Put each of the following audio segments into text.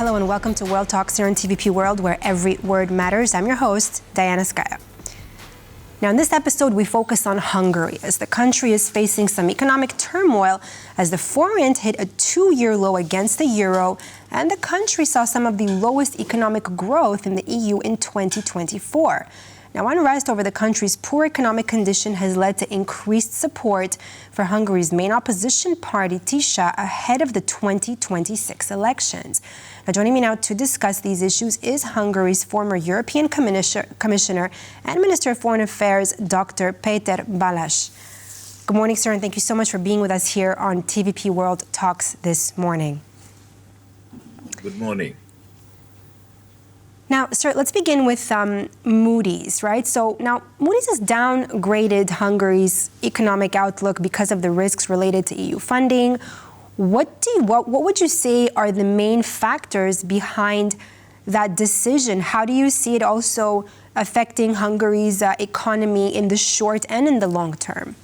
Hello and welcome to World Talks here on TVP World, where every word matters. I'm your host, Diana Skaya. Now, in this episode, we focus on Hungary as the country is facing some economic turmoil as the forint hit a 2-year low against the euro, and the country saw some of the lowest economic growth in the EU in 2024. Now, unrest over the country's poor economic condition has led to increased support for Hungary's main opposition party, Tisza, ahead of the 2026 elections. Now, joining me now to discuss these issues is Hungary's former European Commissioner and Minister of Foreign Affairs, Dr. Péter Balázs. Good morning, sir, and thank you so much for being with us here on TVP World Talks this morning. Good morning. Now, sir, let's begin with Moody's, right? So now Moody's has downgraded Hungary's economic outlook because of the risks related to EU funding. What would you say are the main factors behind that decision? How do you see it also affecting Hungary's economy in the short and in the long term?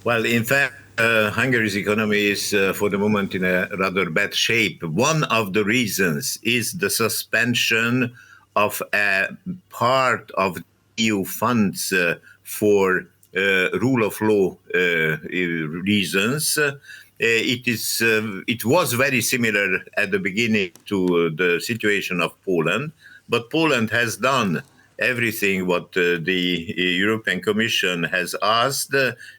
Well, in fact, Hungary's economy is for the moment in a rather bad shape. One of the reasons is the suspension of a part of EU funds for rule of law reasons. It was very similar at the beginning to the situation of Poland, but Poland has done everything what the European Commission has asked.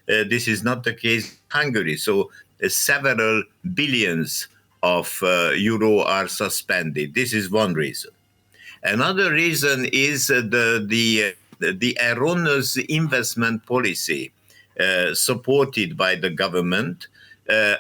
This is not the case in Hungary. So several billions of euro are suspended. This is one reason. Another reason is the erroneous investment policy supported by the government.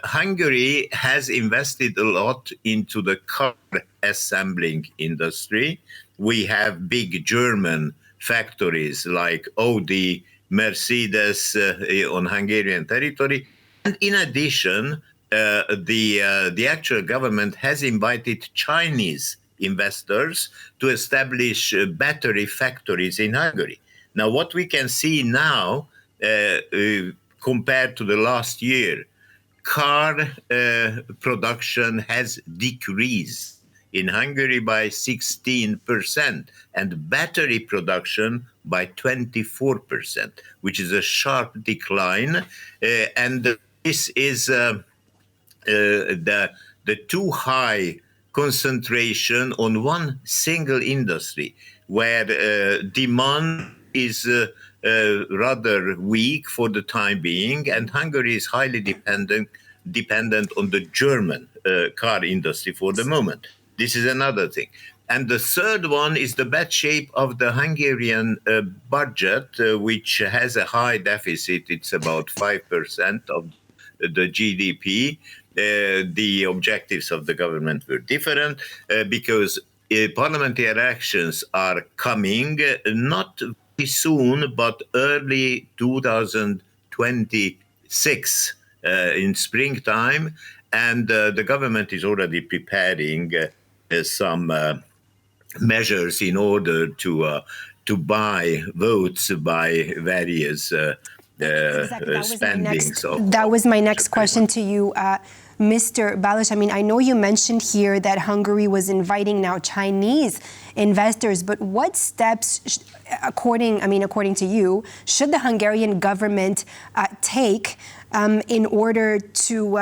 Hungary has invested a lot into the car assembling industry. We have big German factories like Audi, Mercedes on Hungarian territory. And in addition, the actual government has invited Chinese investors to establish battery factories in Hungary. Now, what we can see now, compared to the last year, car production has decreased in Hungary by 16% and battery production by 24%, which is a sharp decline. And this is the too high concentration on one single industry, where demand is rather weak for the time being, and Hungary is highly dependent on the German car industry for the moment. This is another thing. And the third one is the bad shape of the Hungarian budget, which has a high deficit. It's about 5% of the GDP. The objectives of the government were different because parliamentary elections are coming not very soon, but early 2026 in springtime. And the government is already preparing some measures in order to buy votes by various spendings. That was my next question to you, Mr. Balázs. I mean, I know you mentioned here that Hungary was inviting now Chinese investors, but what steps, according to you, should the Hungarian government take in order to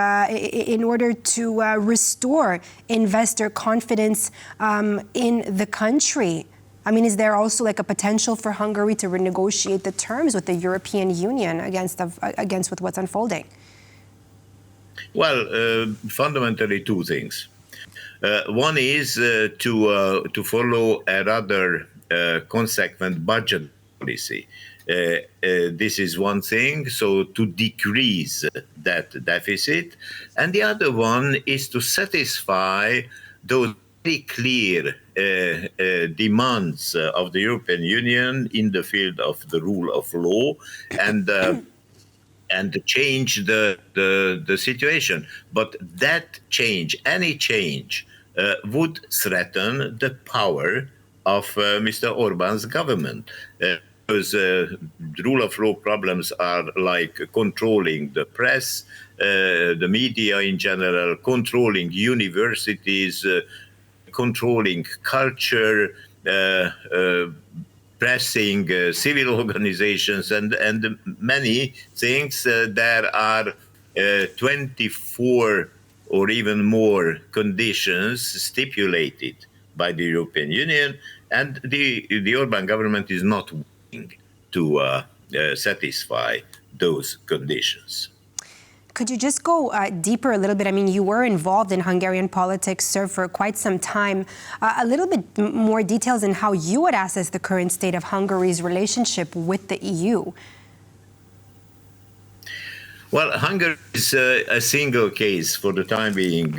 restore investor confidence in the country? I mean, is there also like a potential for Hungary to renegotiate the terms with the European Union against with what's unfolding? Well, fundamentally two things. One is to follow a rather consequent budget policy. This is one thing, so to decrease that deficit. And the other one is to satisfy those very clear demands of the European Union in the field of the rule of law and change the situation. But that change, any change, would threaten the power of Mr. Orbán's government. Because rule of law problems are like controlling the press, the media in general, controlling universities, controlling culture, pressing civil organizations, and many things. There are 24 or even more conditions stipulated by the European Union, and the Orban government is not willing to satisfy those conditions. Could you just go deeper a little bit? I mean, you were involved in Hungarian politics, served for quite some time. A little bit more details in how you would assess the current state of Hungary's relationship with the EU. Well, Hungary is a single case for the time being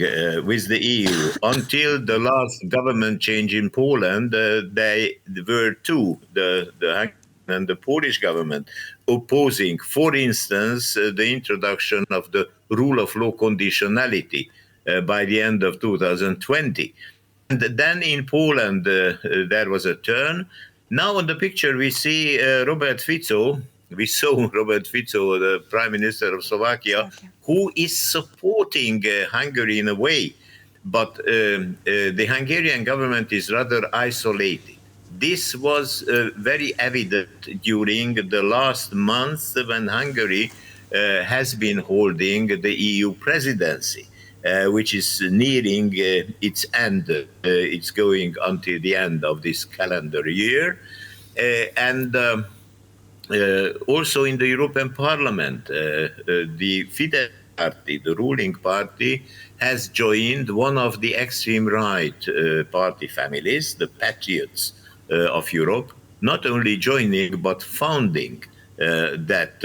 with the EU. Until the last government change in Poland, they were two, the Hungarian and the Polish government, opposing, for instance, the introduction of the rule of law conditionality by the end of 2020. And then in Poland, there was a turn. Now on the picture, we see Robert Fico. We saw Robert Fico, the Prime Minister of Slovakia, who is supporting Hungary in a way. But the Hungarian government is rather isolated. This was very evident during the last month when Hungary has been holding the EU presidency, which is nearing its end. It's going until the end of this calendar year. And also in the European Parliament, the Fidesz party, the ruling party, has joined one of the extreme right party families, the Patriots of Europe, not only joining but founding that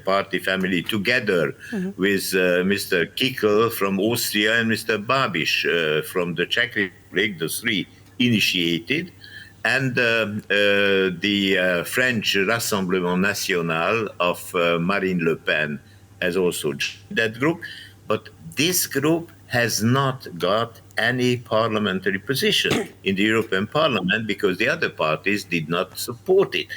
party family together with Mr. Kickel from Austria and Mr. Babiš from the Czech Republic, the three initiated, and the French Rassemblement National of Marine Le Pen has also joined that group. But this group has not got any parliamentary position in the European Parliament because the other parties did not support it.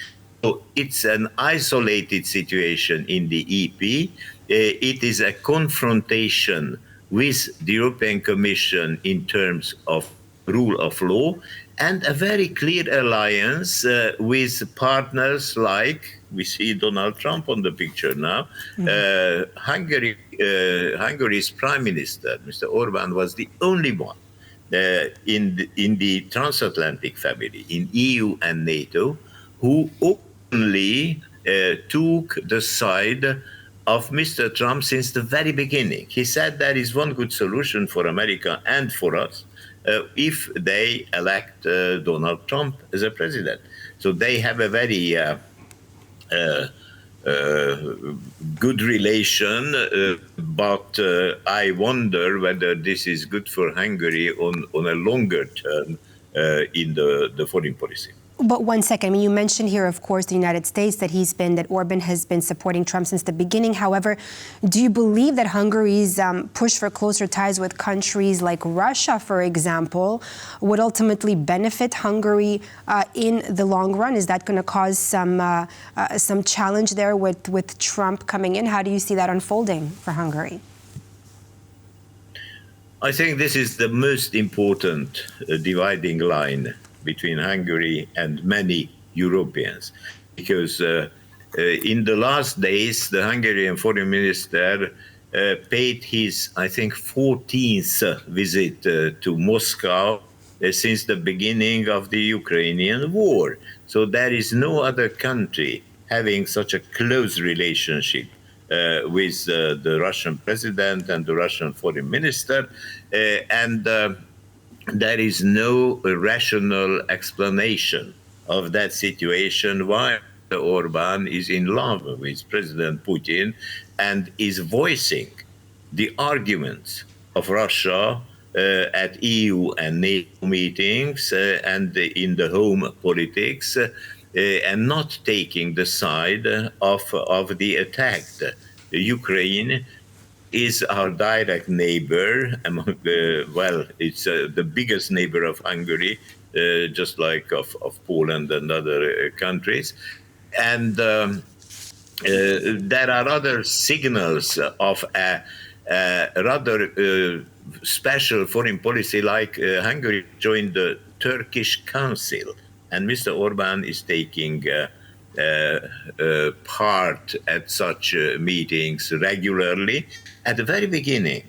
So it's an isolated situation in the EP. It is a confrontation with the European Commission in terms of rule of law, and a very clear alliance with partners like, we see Donald Trump on the picture now. Hungary's Prime Minister, Mr. Orban, was the only one in the transatlantic family, in EU and NATO, who openly took the side of Mr. Trump since the very beginning. He said there is one good solution for America and for us, if they elect Donald Trump as a president. So they have a very good relation, but I wonder whether this is good for Hungary on a longer term in the foreign policy. But one second, I mean, you mentioned here, of course, the United States, that Orban has been supporting Trump since the beginning. However, do you believe that Hungary's push for closer ties with countries like Russia, for example, would ultimately benefit Hungary in the long run? Is that going to cause some challenge there with Trump coming in? How do you see that unfolding for Hungary? I think this is the most important dividing line between Hungary and many Europeans, because in the last days, the Hungarian foreign minister paid his, I think, 14th visit to Moscow since the beginning of the Ukrainian war. So there is no other country having such a close relationship with the Russian president and the Russian foreign minister, and there is no rational explanation of that situation why Orban is in love with President Putin and is voicing the arguments of Russia at EU and NATO meetings and in the home politics, and not taking the side of the attacked Ukraine. Is our direct neighbor among it's the biggest neighbor of Hungary, just like of Poland and other countries. And there are other signals of a rather special foreign policy, like Hungary joined the Turkish Council, and Mr. Orban is taking part at such meetings regularly. At the very beginning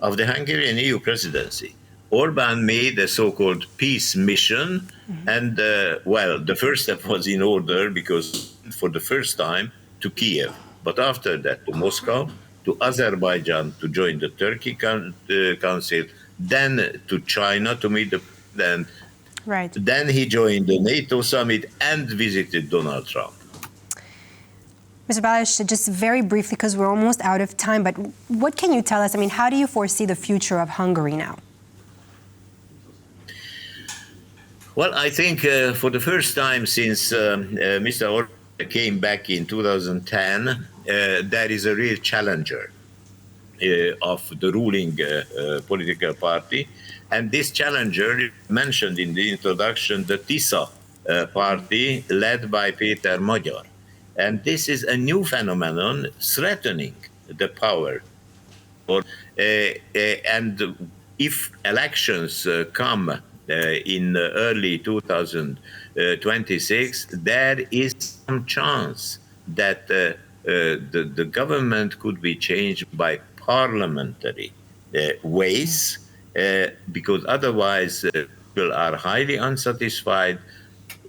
of the Hungarian EU presidency, Orban made a so-called peace mission, and the first step was in order, because for the first time to Kiev, but after that to Moscow, to Azerbaijan to join the Turkey Council, then to China to meet the president. Right. Then he joined the NATO summit and visited Donald Trump. Mr. Balázs, just very briefly, because we're almost out of time, but what can you tell us? I mean, how do you foresee the future of Hungary now? Well, I think for the first time since Mr. Orban came back in 2010, there is a real challenger of the ruling political party. And this challenger mentioned in the introduction, the Tisza party, led by Péter Balázs. And this is a new phenomenon threatening the power. And if elections come in early 2026, there is some chance that the government could be changed by parliamentary ways, because otherwise people are highly unsatisfied.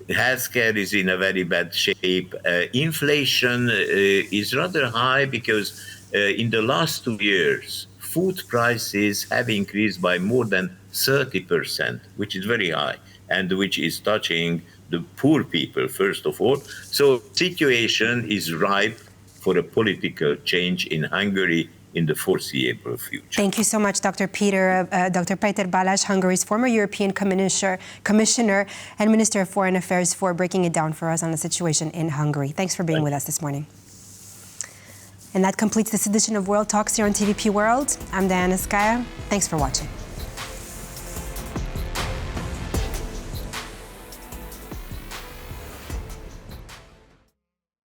Healthcare is in a very bad shape. Inflation is rather high because in the last 2 years, food prices have increased by more than 30%, which is very high, and which is touching the poor people, first of all. So the situation is ripe for a political change in Hungary in the foreseeable future. Thank you so much, Dr. Péter Balázs, Hungary's former European Commissioner and Minister of Foreign Affairs, for breaking it down for us on the situation in Hungary. Thanks for being with us this morning. And that completes this edition of World Talks here on TVP World. I'm Diana Skaya. Thanks for watching.